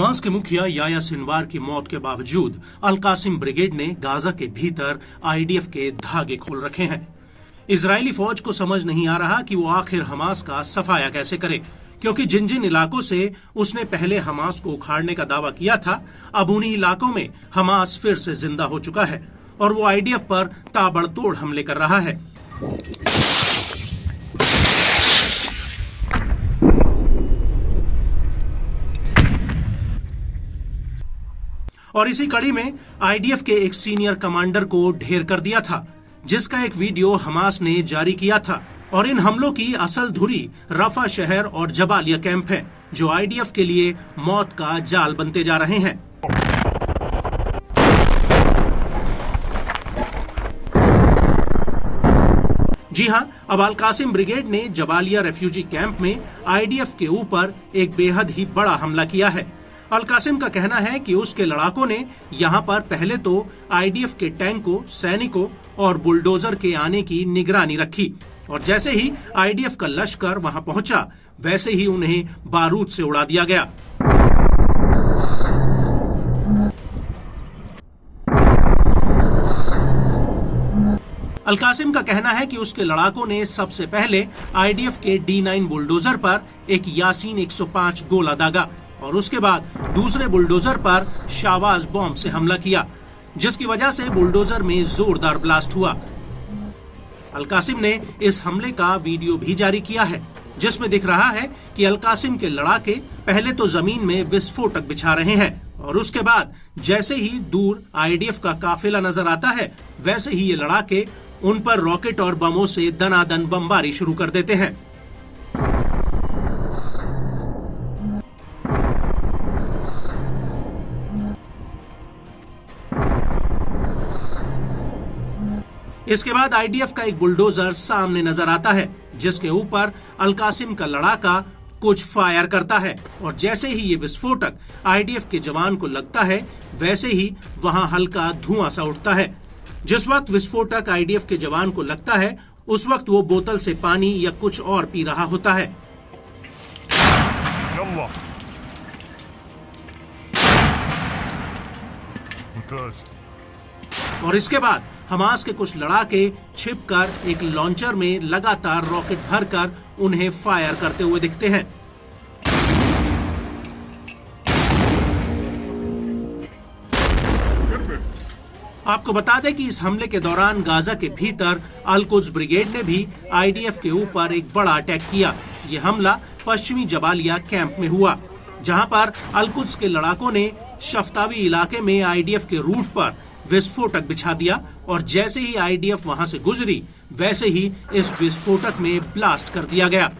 Hamas के मुखिया Yahya Sinwar की मौत के बावजूद अल कासिम ब्रिगेड ने गाजा के भीतर आईडीएफ के धागे खोल रखे हैं। इजरायली फौज को समझ नहीं आ रहा कि वो आखिर हमास का सफाया कैसे करे, क्योंकि जिन जिन इलाकों से उसने पहले हमास को उखाड़ने का दावा किया था, अब उन्हीं इलाकों में हमास फिर से जिंदा हो चुका है और वो आईडीएफ पर ताबड़तोड़ हमले कर रहा है। और इसी कड़ी में आईडीएफ के एक सीनियर कमांडर को ढेर कर दिया था, जिसका एक वीडियो हमास ने जारी किया था। और इन हमलों की असल धुरी रफा शहर और जबालिया कैंप है, जो आईडीएफ के लिए मौत का जाल बनते जा रहे हैं। जी हां, अब अल कासिम ब्रिगेड ने जबालिया रेफ्यूजी कैंप में आईडीएफ के ऊपर एक बेहद ही बड़ा हमला किया है। अल कासिम का कहना है कि उसके लड़ाकों ने यहां पर पहले तो आईडीएफ के टैंकों, सैनिकों और बुलडोजर के आने की निगरानी रखी, और जैसे ही आईडीएफ का लश्कर वहां पहुंचा, वैसे ही उन्हें बारूद से उड़ा दिया गया। अल कासिम का कहना है कि उसके लड़ाकों ने सबसे पहले आईडीएफ के D9 बुलडोजर पर एक यासीन 105 गोला दागा और उसके बाद दूसरे बुलडोजर पर शावाज बॉम्ब से हमला किया, जिसकी वजह से बुलडोजर में जोरदार ब्लास्ट हुआ। अल कासिम ने इस हमले का वीडियो भी जारी किया है, जिसमें दिख रहा है कि अल कासिम के लड़ाके पहले तो जमीन में विस्फोटक बिछा रहे हैं और उसके बाद जैसे ही दूर आईडीएफ का काफिला नजर आता है, वैसे ही ये लड़ाके उन पर रॉकेट और बमों से दनादन बमबारी शुरू कर देते हैं। इसके बाद आईडीएफ का एक बुलडोजर सामने नजर आता है, जिसके ऊपर अल कासिम का लड़ाका कुछ फायर करता है और जैसे ही ये विस्फोटक आईडीएफ के जवान को लगता है, वैसे ही वहां हल्का धुआं सा उठता है। जिस वक्त विस्फोटक आईडीएफ के जवान को लगता है, उस वक्त वो बोतल से पानी या कुछ और पी रहा होता है। और इसके बाद हमास के कुछ लड़ाके छिपकर एक लॉन्चर में लगातार रॉकेट भरकर उन्हें फायर करते हुए दिखते हैं। आपको बता दें कि इस हमले के दौरान गाजा के भीतर अल कुद्स ब्रिगेड ने भी आईडीएफ के ऊपर एक बड़ा अटैक किया। ये हमला पश्चिमी जबालिया कैंप में हुआ, जहां पर अल कुद्स के लड़ाकों ने शफ्तावी इलाके में आईडीएफ के रूट पर विस्फोटक बिछा दिया और जैसे ही आईडीएफ वहां से गुजरी, वैसे ही इस विस्फोटक में ब्लास्ट कर दिया गया।